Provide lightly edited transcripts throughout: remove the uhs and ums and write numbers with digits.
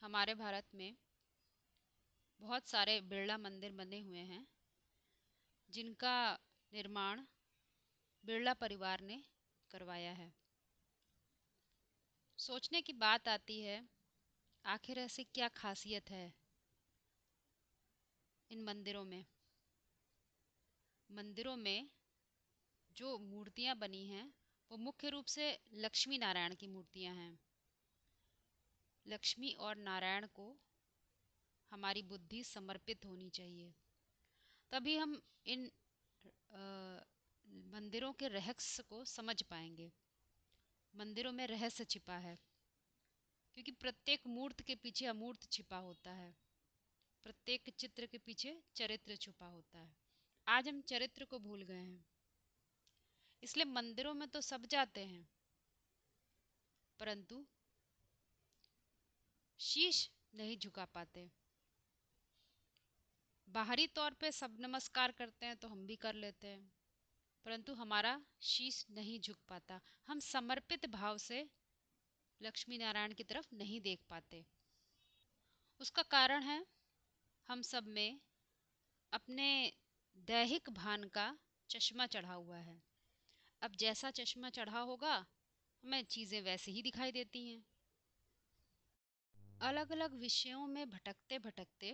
हमारे भारत में बहुत सारे बिरला मंदिर बने हुए हैं जिनका निर्माण बिरला परिवार ने करवाया है। सोचने की बात आती है, आखिर ऐसी क्या खासियत है इन मंदिरों में। मंदिरों में जो मूर्तियां बनी हैं वो मुख्य रूप से लक्ष्मी नारायण की मूर्तियां हैं। लक्ष्मी और नारायण को हमारी बुद्धि समर्पित होनी चाहिए, तभी हम इन मंदिरों के रहस्य को समझ पाएंगे। मंदिरों में रहस्य छिपा है, क्योंकि प्रत्येक मूर्ति के पीछे अमूर्त छिपा होता है, प्रत्येक चित्र के पीछे चरित्र छुपा होता है। आज हम चरित्र को भूल गए हैं, इसलिए मंदिरों में तो सब जाते हैं परंतु शीश नहीं झुका पाते। बाहरी तौर पे सब नमस्कार करते हैं तो हम भी कर लेते हैं, परंतु हमारा शीश नहीं झुक पाता। हम समर्पित भाव से लक्ष्मी नारायण की तरफ नहीं देख पाते। उसका कारण है, हम सब में अपने दैहिक भान का चश्मा चढ़ा हुआ है। अब जैसा चश्मा चढ़ा होगा हमें चीज़ें वैसे ही दिखाई देती हैं। अलग अलग विषयों में भटकते भटकते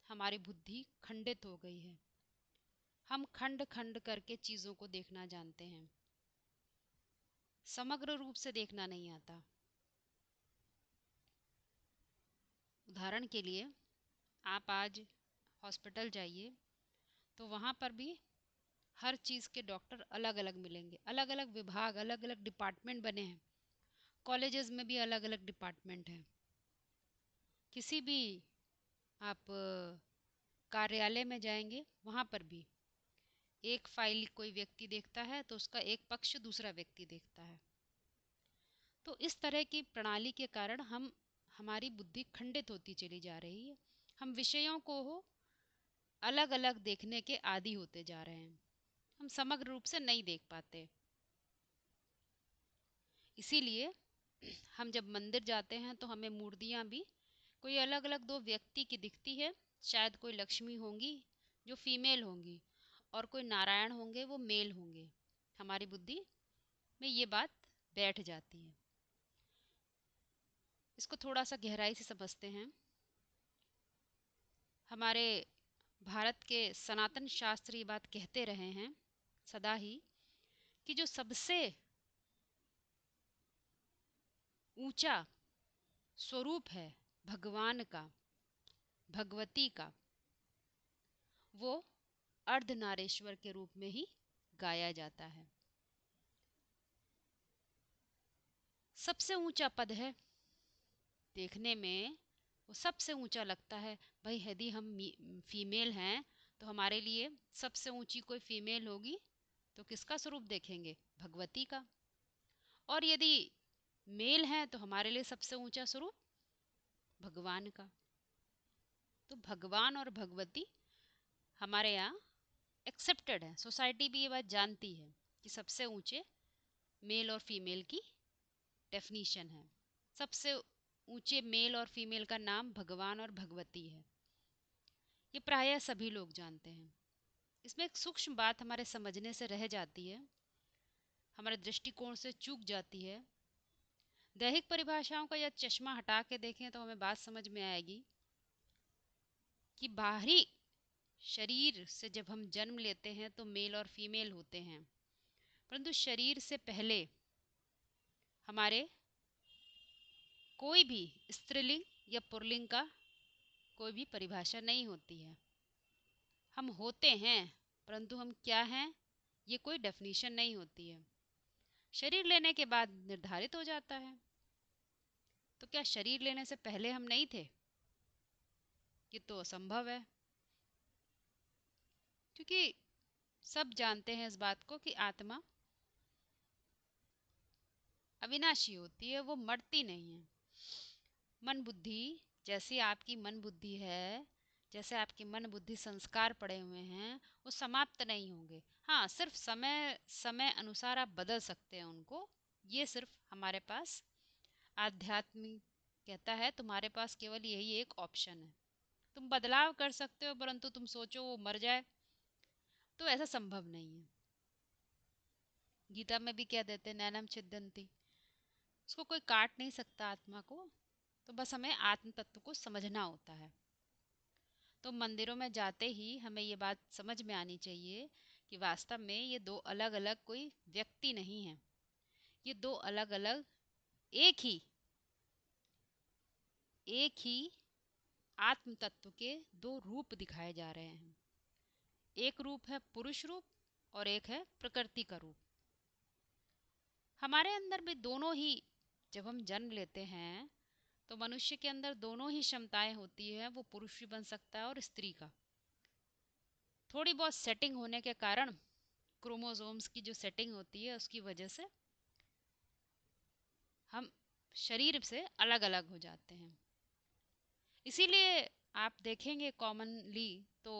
हमारी बुद्धि खंडित हो गई है। हम खंड खंड करके चीज़ों को देखना जानते हैं, समग्र रूप से देखना नहीं आता। उदाहरण के लिए, आप आज हॉस्पिटल जाइए तो वहाँ पर भी हर चीज़ के डॉक्टर अलग अलग मिलेंगे। अलग अलग विभाग, अलग अलग डिपार्टमेंट बने हैं। कॉलेजेस में भी अलग अलग डिपार्टमेंट हैं। किसी भी आप कार्यालय में जाएंगे वहाँ पर भी एक फाइल कोई व्यक्ति देखता है तो उसका एक पक्ष दूसरा व्यक्ति देखता है। तो इस तरह की प्रणाली के कारण हमारी बुद्धि खंडित होती चली जा रही है। हम विषयों को अलग अलग देखने के आदी होते जा रहे हैं, हम समग्र रूप से नहीं देख पाते। इसीलिए हम जब मंदिर जाते हैं तो हमें मूर्तियाँ भी कोई अलग अलग दो व्यक्ति की दिखती है। शायद कोई लक्ष्मी होंगी जो फीमेल होंगी और कोई नारायण होंगे वो मेल होंगे। हमारी बुद्धि में ये बात बैठ जाती है। इसको थोड़ा सा गहराई से समझते हैं। हमारे भारत के सनातन शास्त्र ये बात कहते रहे हैं सदा ही कि जो सबसे ऊंचा स्वरूप है भगवान का, भगवती का, वो अर्धनारेश्वर के रूप में ही गाया जाता है। सबसे ऊंचा पद है, देखने में वो सबसे ऊंचा लगता है। भाई यदि हम फीमेल हैं तो हमारे लिए सबसे ऊंची कोई फीमेल होगी तो किसका स्वरूप देखेंगे? भगवती का। और यदि मेल हैं तो हमारे लिए सबसे ऊंचा स्वरूप भगवान का। तो भगवान और भगवती हमारे यहाँ एक्सेप्टेड है। सोसाइटी भी ये बात जानती है कि सबसे ऊंचे मेल और फीमेल की डेफिनीशन है। सबसे ऊंचे मेल और फीमेल का नाम भगवान और भगवती है। ये प्रायः सभी लोग जानते हैं। इसमें एक सूक्ष्म बात हमारे समझने से रह जाती है, हमारे दृष्टिकोण से चूक जाती है। दैहिक परिभाषाओं का यह चश्मा हटा के देखें तो हमें बात समझ में आएगी कि बाहरी शरीर से जब हम जन्म लेते हैं तो मेल और फीमेल होते हैं, परंतु शरीर से पहले हमारे कोई भी स्त्रीलिंग या पुल्लिंग का कोई भी परिभाषा नहीं होती है। हम होते हैं परंतु हम क्या हैं ये कोई डेफिनेशन नहीं होती है। शरीर लेने के बाद निर्धारित हो जाता है। तो क्या शरीर लेने से पहले हम नहीं थे? ये तो असंभव है, क्योंकि सब जानते हैं इस बात को कि आत्मा अविनाशी होती है, वो मरती नहीं है। मन बुद्धि, जैसी आपकी मन बुद्धि है, जैसे आपके मन बुद्धि संस्कार पड़े हुए हैं, वो समाप्त नहीं होंगे। हाँ, सिर्फ समय समय अनुसार आप बदल सकते हैं उनको। ये सिर्फ हमारे पास आध्यात्मिक कहता है तुम्हारे पास केवल यही एक ऑप्शन है, तुम बदलाव कर सकते हो, परंतु तुम सोचो वो मर जाए तो ऐसा संभव नहीं है। गीता में भी कह देते हैं नैनम छिद्यन्ति, उसको कोई काट नहीं सकता आत्मा को, तो बस हमें आत्म तत्व को समझना होता है। तो मंदिरों में जाते ही हमें ये बात समझ में आनी चाहिए कि वास्तव में ये दो अलग अलग कोई व्यक्ति नहीं है, ये दो अलग अलग एक ही आत्म तत्व के दो रूप दिखाए जा रहे हैं। एक रूप है पुरुष रूप और एक है प्रकृति का रूप। हमारे अंदर भी दोनों ही, जब हम जन्म लेते हैं तो मनुष्य के अंदर दोनों ही क्षमताएं होती है, वो पुरुष भी बन सकता है और स्त्री का। थोड़ी बहुत सेटिंग होने के कारण, क्रोमोसोम्स की जो सेटिंग होती है उसकी वजह से हम शरीर से अलग अलग हो जाते हैं। इसीलिए आप देखेंगे कॉमनली तो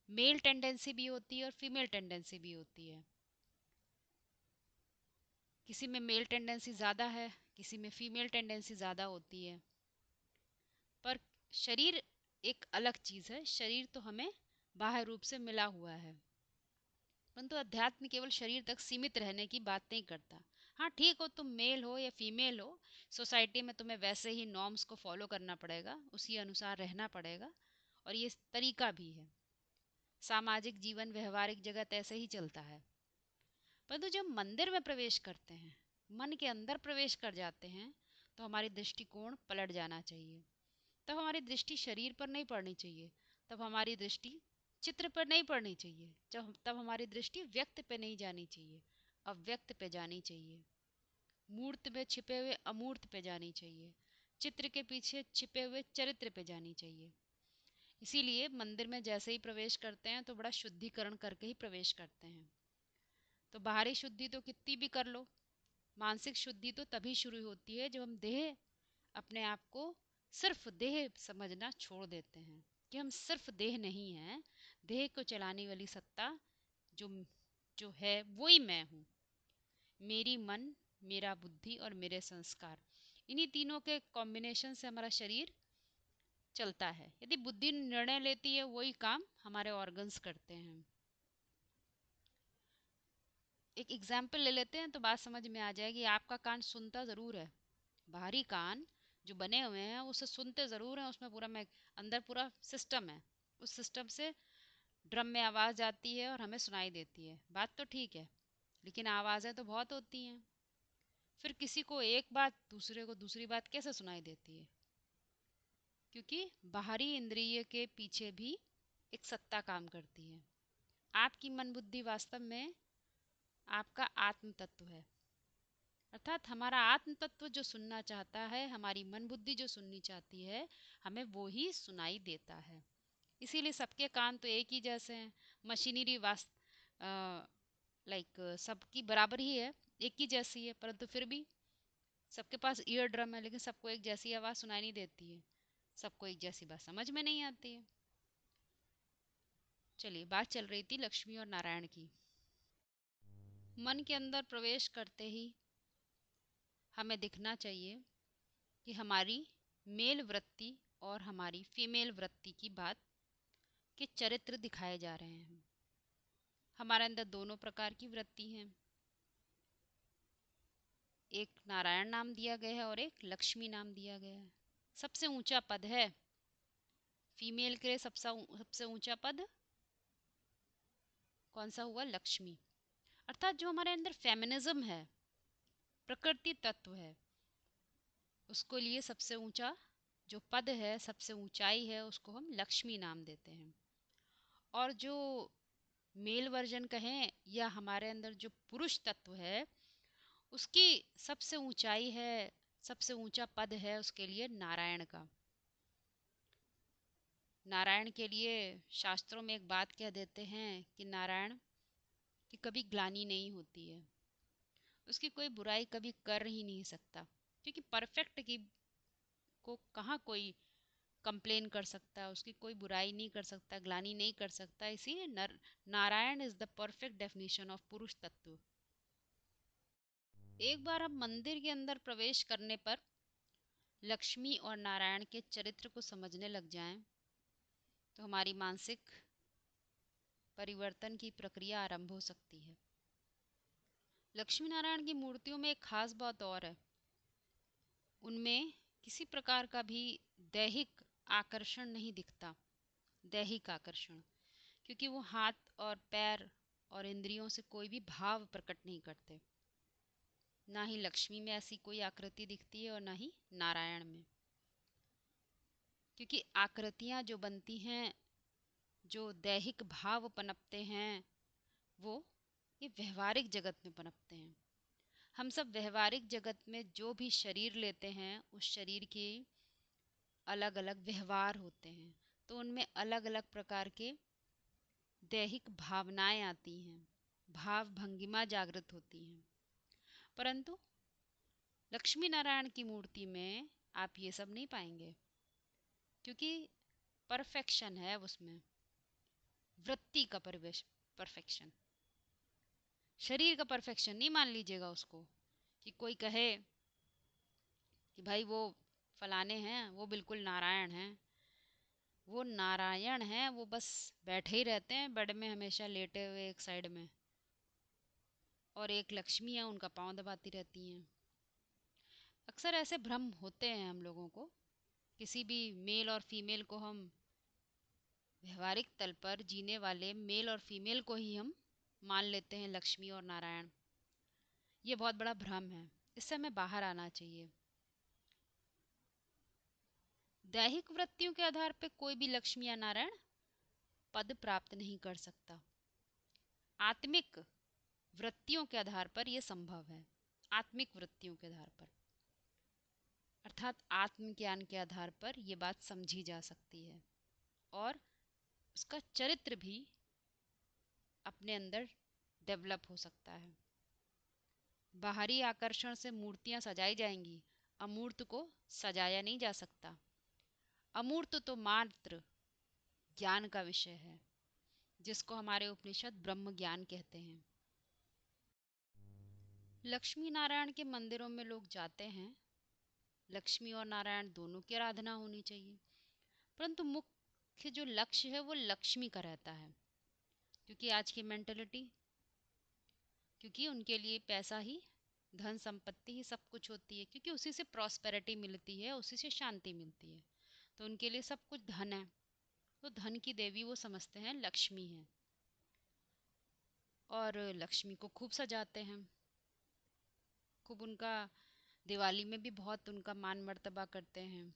मेल टेंडेंसी भी होती है और फीमेल टेंडेंसी भी होती है। किसी में मेल टेंडेंसी ज़्यादा है, किसी में फीमेल टेंडेंसी ज़्यादा होती है। पर शरीर एक अलग चीज़ है, शरीर तो हमें बाह्य रूप से मिला हुआ है, परंतु अध्यात्म केवल शरीर तक सीमित रहने की बात नहीं करता। हाँ ठीक हो, तुम मेल हो या फीमेल हो, सोसाइटी में तुम्हें वैसे ही नॉर्म्स को फॉलो करना पड़ेगा, उसी अनुसार रहना पड़ेगा, और ये तरीका भी है। सामाजिक जीवन व्यवहारिक जगत ऐसे ही चलता है। परंतु जब मंदिर में प्रवेश करते हैं, मन के अंदर प्रवेश कर जाते हैं, तो हमारी दृष्टिकोण पलट जाना चाहिए। तब हमारी दृष्टि शरीर पर नहीं पड़नी चाहिए, तब हमारी दृष्टि चित्र पर नहीं पड़नी चाहिए, तब हमारी दृष्टि व्यक्त पे नहीं जानी चाहिए, अव्यक्त पे जानी चाहिए। मूर्त में छिपे हुए अमूर्त पे जानी चाहिए, चित्र के पीछे छिपे हुए चरित्र पे जानी चाहिए। इसीलिए मंदिर में जैसे ही प्रवेश करते हैं तो बड़ा शुद्धिकरण करके ही प्रवेश करते हैं। तो बाहरी शुद्धि तो कितनी भी कर लो, मानसिक शुद्धि तो तभी शुरू होती है जब हम देह, अपने आप को सिर्फ देह समझना छोड़ देते हैं कि हम सिर्फ देह नहीं हैं। देह को चलाने वाली सत्ता जो जो है वही मैं हूँ। मेरी मन, मेरा बुद्धि और मेरे संस्कार, इन्हीं तीनों के कॉम्बिनेशन से हमारा शरीर चलता है। यदि बुद्धि निर्णय लेती है, वही काम हमारे ऑर्गन्स करते हैं। एक एग्जाम्पल ले लेते हैं तो बात समझ में आ जाएगी। आपका कान सुनता ज़रूर है, बाहरी कान जो बने हुए हैं उसे सुनते ज़रूर हैं, उसमें पूरा में अंदर पूरा सिस्टम है, उस सिस्टम से ड्रम में आवाज़ आती है और हमें सुनाई देती है। बात तो ठीक है, लेकिन आवाज़ें तो बहुत होती हैं। फिर किसी को एक बात, दूसरे को दूसरी बात कैसे सुनाई देती है? क्योंकि बाहरी इंद्रिय के पीछे भी एक सत्ता काम करती है। आपकी मन बुद्धि वास्तव में आपका आत्म तत्व है, अर्थात हमारा आत्म तत्व जो सुनना चाहता है, हमारी मन बुद्धि जो सुननी चाहती है, हमें वो ही सुनाई देता है। इसीलिए सबके कान तो एक ही जैसे हैं। मशीनरी लाइक सबकी बराबर ही है, एक ही जैसी है, परंतु फिर भी सबके पास ईयर ड्रम है, लेकिन सबको एक जैसी आवाज़ सुनाई नहीं देती है, सबको एक जैसी बात समझ में नहीं आती है। चलिए, बात चल रही थी लक्ष्मी और नारायण की। मन के अंदर प्रवेश करते ही हमें दिखना चाहिए कि हमारी मेल वृत्ति और हमारी फीमेल वृत्ति की बात के चरित्र दिखाए जा रहे हैं। हमारे अंदर दोनों प्रकार की वृत्ति हैं, एक नारायण नाम दिया गया है और एक लक्ष्मी नाम दिया गया है। सबसे ऊंचा पद है फीमेल के लिए, सबसे ऊंचा पद कौन सा हुआ? लक्ष्मी। अर्थात जो हमारे अंदर फेमिनिज्म है, प्रकृति तत्व है, उसको लिए सबसे ऊंचा जो पद है, सबसे ऊंचाई है, उसको हम लक्ष्मी नाम देते हैं। और जो मेल वर्जन कहें या हमारे अंदर जो पुरुष तत्व है, उसकी सबसे ऊंचाई है, सबसे ऊंचा पद है उसके लिए नारायण का। नारायण के लिए शास्त्रों में एक बात कह देते हैं कि नारायण की कभी ग्लानि नहीं होती है, उसकी कोई बुराई कभी कर ही नहीं सकता, क्योंकि परफेक्ट की को कहाँ कोई कंप्लेन कर सकता है, उसकी कोई बुराई नहीं कर सकता, ग्लानि नहीं कर सकता। इसीलिए Narayan is the perfect definition of पुरुष तत्व। एक बार हम मंदिर के अंदर प्रवेश करने पर लक्ष्मी और नारायण के चरित्र को समझने लग जाएं तो हमारी मानसिक परिवर्तन की प्रक्रिया आरंभ हो सकती है। लक्ष्मी नारायण की मूर्तियों में एक खास बात और है, उनमें किसी प्रकार का भी दैहिक आकर्षण नहीं दिखता। दैहिक आकर्षण, क्योंकि वो हाथ और पैर और इंद्रियों से कोई भी भाव प्रकट नहीं करते। ना ही लक्ष्मी में ऐसी कोई आकृति दिखती है और ना ही नारायण में, क्योंकि आकृतियाँ जो बनती हैं, जो दैहिक भाव पनपते हैं, वो ये व्यवहारिक जगत में पनपते हैं। हम सब व्यवहारिक जगत में जो भी शरीर लेते हैं, उस शरीर के अलग अलग व्यवहार होते हैं, तो उनमें अलग अलग प्रकार के दैहिक भावनाएं आती हैं, भाव भंगिमा जागृत होती हैं। परंतु लक्ष्मी नारायण की मूर्ति में आप ये सब नहीं पाएंगे, क्योंकि परफेक्शन है उसमें, वृत्ति का परफेक्शन। शरीर का परफेक्शन नहीं मान लीजिएगा उसको, कि कोई कहे कि भाई वो फलाने हैं, वो बिल्कुल नारायण हैं। वो नारायण हैं, वो बस बैठे ही रहते हैं बेड में हमेशा लेटे हुए एक साइड में, और एक लक्ष्मी है उनका पाँव दबाती रहती हैं। अक्सर ऐसे भ्रम होते हैं हम लोगों को। किसी भी मेल और फीमेल को, हम व्यवहारिक तल पर जीने वाले मेल और फीमेल को ही हम मान लेते हैं लक्ष्मी और नारायण। ये बहुत बड़ा भ्रम है, इससे हमें बाहर आना चाहिए। दैहिक वृत्तियों के आधार पर कोई भी लक्ष्मी या नारायण पद प्राप्त नहीं कर सकता। आत्मिक वृत्तियों के आधार पर यह संभव है। आत्मिक वृत्तियों के आधार पर, अर्थात आत्मज्ञान के आधार पर यह बात समझी जा सकती है, और उसका चरित्र भी अपने अंदर डेवलप हो सकता है। बाहरी आकर्षण से मूर्तियां सजाई जाएंगी, अमूर्त को सजाया नहीं जा सकता। अमूर्त तो मात्र ज्ञान का विषय है, जिसको हमारे उपनिषद ब्रह्म ज्ञान कहते हैं। लक्ष्मी नारायण के मंदिरों में लोग जाते हैं, लक्ष्मी और नारायण दोनों की आराधना होनी चाहिए, परंतु मुख्य जो लक्ष्य है वो लक्ष्मी का रहता है। क्योंकि आज की मेंटलिटी, क्योंकि उनके लिए पैसा ही, धन संपत्ति ही सब कुछ होती है, क्योंकि उसी से प्रॉस्पेरिटी मिलती है, उसी से शांति मिलती है, तो उनके लिए सब कुछ धन है। तो धन की देवी वो समझते हैं लक्ष्मी है, और लक्ष्मी को खूब सजाते हैं, खूब उनका दिवाली में भी बहुत उनका मान मर्तबा करते हैं।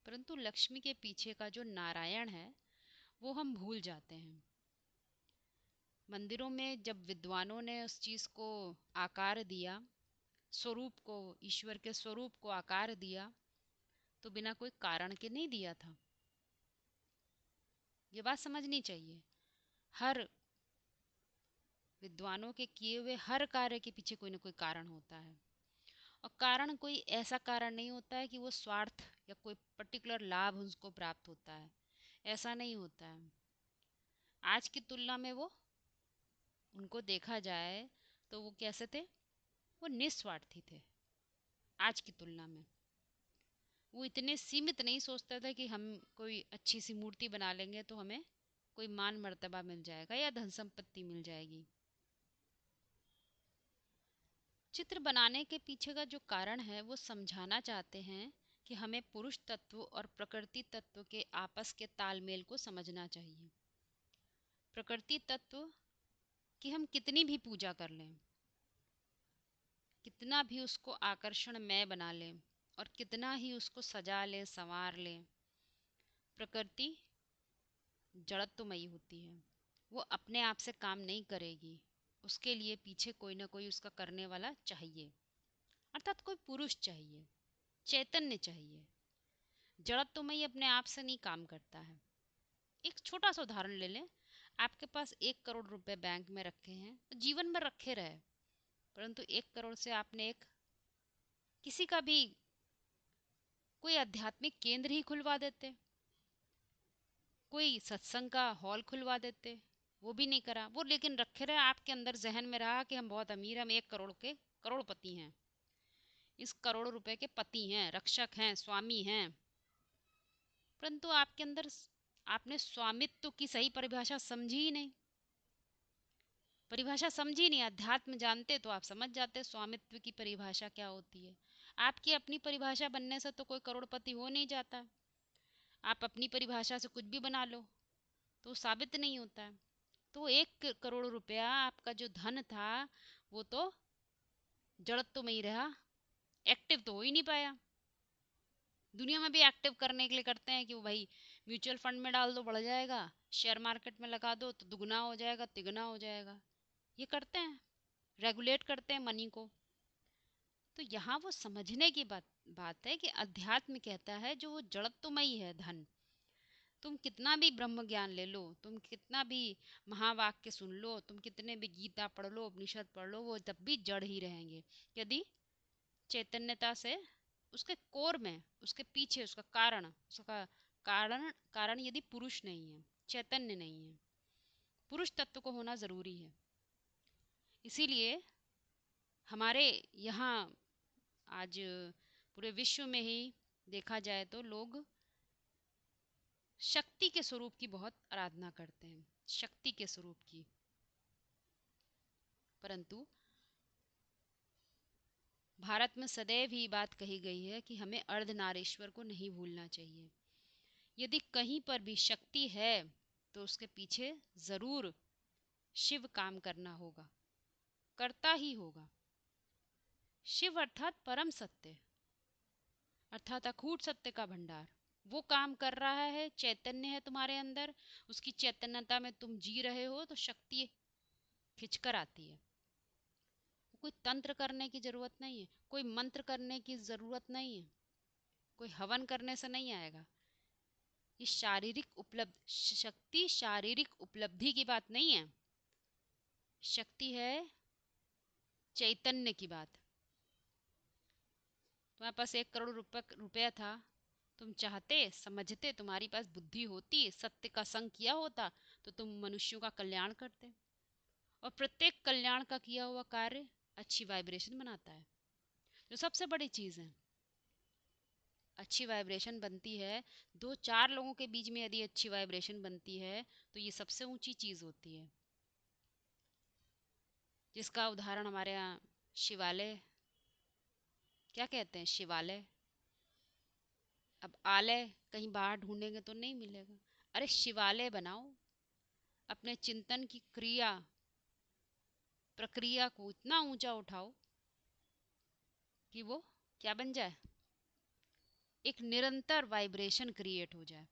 परंतु लक्ष्मी के पीछे का जो नारायण है वो हम भूल जाते हैं। मंदिरों में जब विद्वानों ने उस चीज़ को आकार दिया, स्वरूप को, ईश्वर के स्वरूप को आकार दिया, तो बिना कोई कारण के नहीं दिया था। ये बात समझनी चाहिए। हर विद्वानों के किए हुए हर कार्य के पीछे कोई ना कोई कारण होता है, और कारण कोई ऐसा कारण नहीं होता है कि वो स्वार्थ या कोई पर्टिकुलर लाभ उसको प्राप्त होता है, ऐसा नहीं होता है। आज की तुलना में वो, उनको देखा जाए तो वो कैसे थे, वो निस्वार्थी थे। आज की तुलना में वो इतने सीमित नहीं सोचता था कि हम कोई अच्छी सी मूर्ति बना लेंगे तो हमें कोई मान मर्तबा मिल जाएगा या धन संपत्ति मिल जाएगी। चित्र बनाने के पीछे का जो कारण है वो समझाना चाहते हैं कि हमें पुरुष तत्व और प्रकृति तत्व के आपस के तालमेल को समझना चाहिए। प्रकृति तत्व की हम कितनी भी पूजा कर लें, कितना भी उसको आकर्षणमय बना लें, और कितना ही उसको सजा लें, संवार लें, प्रकृति जड़त्वमयी होती है। वो अपने आप से काम नहीं करेगी, उसके लिए पीछे कोई ना कोई उसका करने वाला चाहिए, अर्थात कोई पुरुष चाहिए, चैतन्य चाहिए। जड़त्वमयी अपने आप से नहीं काम करता है। एक छोटा सा उदाहरण ले लें, आपके पास 1 करोड़ रुपए बैंक में रखे हैं, जीवन में रखे रहे, परंतु 1 करोड़ से आपने एक किसी का भी कोई आध्यात्मिक केंद्र ही खुलवा देते, कोई सत्संग का हॉल खुलवा देते, वो भी नहीं करा। वो लेकिन रखे रहे, आपके अंदर जहन में रहा कि हम बहुत अमीर, हम 1 करोड़ के करोड़पति हैं। इस करोड़ों रुपए के पति हैं, रक्षक हैं, स्वामी हैं, परंतु आपके अंदर आपने स्वामित्व की सही परिभाषा समझी ही नहीं। परिभाषा समझी नहीं। अध्यात्म जानते तो आप समझ जाते स्वामित्व की परिभाषा क्या होती है। आपकी अपनी परिभाषा बनने से तो कोई करोड़पति हो नहीं जाता। आप अपनी परिभाषा से कुछ भी बना लो तो साबित नहीं होता है। तो 1 करोड़ रुपया आपका जो धन था वो तो जड़त्व में ही रहा, एक्टिव तो हो ही नहीं पाया। दुनिया में भी एक्टिव करने के लिए करते हैं कि वो भाई म्यूचुअल फंड में डाल दो बढ़ जाएगा, शेयर मार्केट में लगा दो तो दुगना हो जाएगा, तिगुना हो जाएगा। ये करते हैं, रेगुलेट करते हैं मनी को। तो यहाँ वो समझने की बात है कि अध्यात्म कहता है जो वो जड़त्वमयी है धन। तुम कितना भी ब्रह्म ज्ञान ले लो, तुम कितना भी महावाक्य सुन लो, तुम कितने भी गीता पढ़ लो, उपनिषद पढ़ लो, वो तब भी जड़ ही रहेंगे यदि चैतन्यता से उसके कोर में, उसके पीछे उसका कारण, उसका कारण यदि पुरुष नहीं है, चैतन्य नहीं है। पुरुष तत्व को होना जरूरी है। इसीलिए हमारे यहाँ आज पूरे विश्व में ही देखा जाए तो लोग शक्ति के स्वरूप की बहुत आराधना करते हैं, शक्ति के स्वरूप की। परंतु भारत में सदैव ही बात कही गई है कि हमें अर्धनारीश्वर को नहीं भूलना चाहिए। यदि कहीं पर भी शक्ति है तो उसके पीछे जरूर शिव काम करना होगा, करता ही होगा। शिव अर्थात परम सत्य, अर्थात अखूट सत्य का भंडार, वो काम कर रहा है। चैतन्य है तुम्हारे अंदर, उसकी चैतन्यता में तुम जी रहे हो तो शक्ति खिंचकर आती है। कोई तंत्र करने की जरूरत नहीं है, कोई मंत्र करने की जरूरत नहीं है, कोई हवन करने से नहीं आएगा। ये शारीरिक शक्ति शारीरिक उपलब्धि की बात नहीं है। शक्ति है चैतन्य की बात। तुम्हारे पास 1 करोड़ रुपया था, तुम चाहते, समझते, तुम्हारी पास बुद्धि होती, सत्य का संग किया होता तो तुम मनुष्यों का कल्याण करते। और प्रत्येक कल्याण का किया हुआ कार्य अच्छी वाइब्रेशन बनाता है, जो सबसे बड़ी चीज है। अच्छी वाइब्रेशन बनती है, 2-4 लोगों के बीच में यदि अच्छी वाइब्रेशन बनती है तो ये सबसे ऊंची चीज होती है, जिसका उदाहरण हमारे यहाँ शिवालय, क्या कहते हैं, शिवालय। अब आलय कहीं बाहर ढूंढेंगे तो नहीं मिलेगा। अरे शिवालय बनाओ, अपने चिंतन की प्रक्रिया को इतना ऊंचा उठाओ कि वो क्या बन जाए, एक निरंतर वाइब्रेशन क्रिएट हो जाए,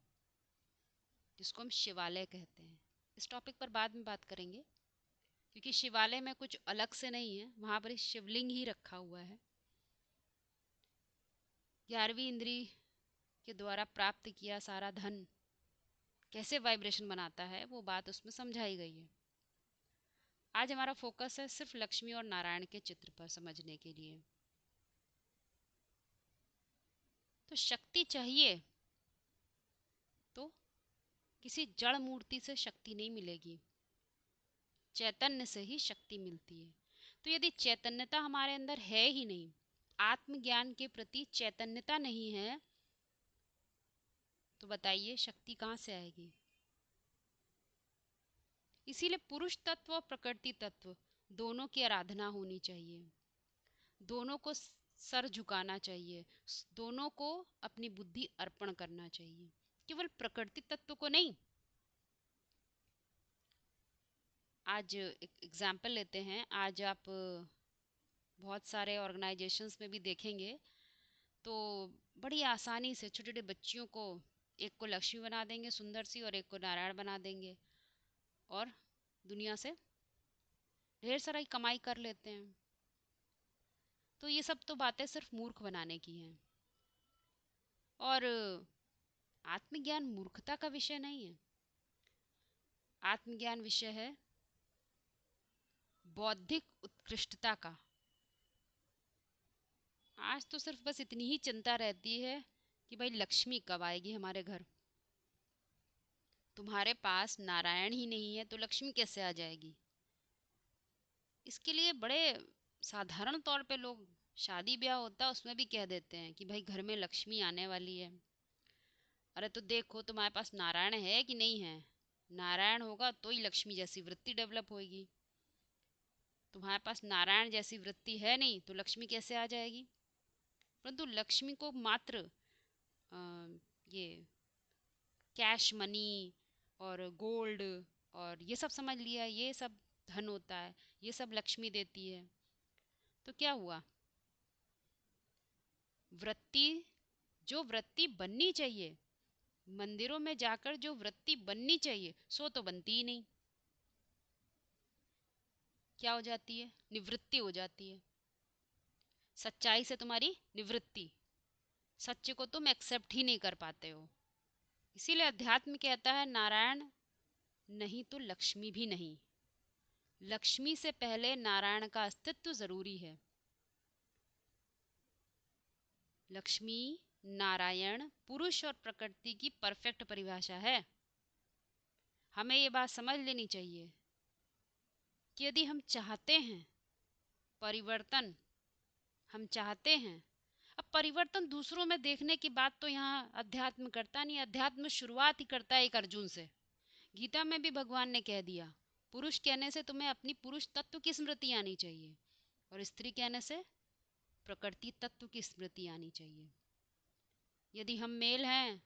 जिसको हम शिवालय कहते हैं। इस टॉपिक पर बाद में बात करेंगे, क्योंकि शिवालय में कुछ अलग से नहीं है, वहां पर शिवलिंग ही रखा हुआ है। 11वीं इंद्री के द्वारा प्राप्त किया सारा धन कैसे वाइब्रेशन बनाता है वो बात उसमें समझाई गई है। आज हमारा फोकस है सिर्फ लक्ष्मी और नारायण के चित्र पर समझने के लिए। तो शक्ति चाहिए तो किसी जड़ मूर्ति से शक्ति नहीं मिलेगी, चैतन्य से ही शक्ति मिलती है। तो यदि चैतन्यता हमारे अंदर है ही नहीं, आत्मज्ञान के प्रति चैतन्यता नहीं है, तो बताइए शक्ति कहाँ से आएगी। इसीलिए पुरुष तत्व और प्रकृति तत्व दोनों की आराधना होनी चाहिए, दोनों को सर झुकाना चाहिए, दोनों को अपनी बुद्धि अर्पण करना चाहिए, केवल प्रकृति तत्व को नहीं। आज एक एग्जाम्पल लेते हैं। आज आप बहुत सारे ऑर्गेनाइजेशंस में भी देखेंगे तो बड़ी आसानी से छोटे छोटे बच्चियों को, एक को लक्ष्मी बना देंगे सुंदर सी और एक को नारायण बना देंगे, और दुनिया से ढेर सारा कमाई कर लेते हैं। तो ये सब तो बातें सिर्फ मूर्ख बनाने की हैं। और आत्मज्ञान मूर्खता का विषय नहीं है, आत्मज्ञान विषय है बौद्धिक उत्कृष्टता का। आज तो सिर्फ बस इतनी ही चिंता रहती है कि भाई लक्ष्मी कब आएगी हमारे घर। तुम्हारे पास नारायण ही नहीं है तो लक्ष्मी कैसे आ जाएगी। इसके लिए बड़े साधारण तौर पे लोग शादी ब्याह होता है उसमें भी कह देते हैं कि भाई घर में लक्ष्मी आने वाली है। अरे तो देखो तुम्हारे पास नारायण है कि नहीं है। नारायण होगा तो ही लक्ष्मी जैसी वृत्ति डेवलप होगी। तुम्हारे पास नारायण जैसी वृत्ति है नहीं तो लक्ष्मी कैसे आ जाएगी। परंतु लक्ष्मी को मात्र ये कैश मनी और गोल्ड और ये सब समझ लिया, ये सब धन होता है, ये सब लक्ष्मी देती है। तो क्या हुआ, वृत्ति, जो वृत्ति बननी चाहिए, मंदिरों में जाकर जो वृत्ति बननी चाहिए सो तो बनती ही नहीं। क्या हो जाती है, निवृत्ति हो जाती है। सच्चाई से तुम्हारी निवृत्ति, सत्य को तुम एक्सेप्ट ही नहीं कर पाते हो। इसीलिए अध्यात्म कहता है नारायण नहीं तो लक्ष्मी भी नहीं। लक्ष्मी से पहले नारायण का अस्तित्व जरूरी है। लक्ष्मी, नारायण पुरुष और प्रकृति की परफेक्ट परिभाषा है। हमें ये बात समझ लेनी चाहिए कि यदि हम चाहते हैं परिवर्तन, हम चाहते हैं, अब परिवर्तन दूसरों में देखने की बात तो यहाँ अध्यात्म करता नहीं। अध्यात्म शुरुआत ही करता है एक अर्जुन से। गीता में भी भगवान ने कह दिया, पुरुष कहने से तुम्हें अपनी पुरुष तत्व की स्मृति आनी चाहिए और स्त्री कहने से प्रकृति तत्व की स्मृति आनी चाहिए। यदि हम मेल हैं,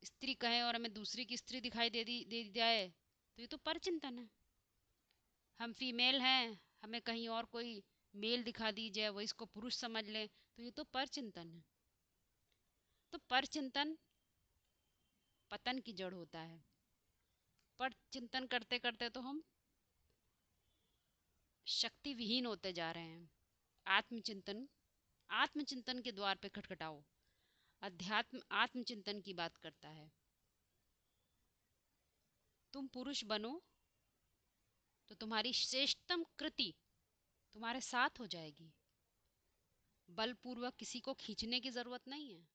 स्त्री कहें और हमें दूसरी की स्त्री दिखाई दे जाए तो ये तो परचिंतन है। हम फीमेल हैं, हमें कहीं और कोई मेल दिखा दी जाए, वो इसको पुरुष समझ लें तो ये तो परचिंतन है। तो परचिंतन पतन की जड़ होता है। पर चिंतन करते करते तो हम शक्ति विहीन होते जा रहे हैं। आत्मचिंतन, आत्मचिंतन के द्वार पे खटखटाओ। अध्यात्म आत्मचिंतन की बात करता है। तुम पुरुष बनो तो तुम्हारी श्रेष्ठतम कृति तुम्हारे साथ हो जाएगी। बलपूर्वक किसी को खींचने की जरूरत नहीं है।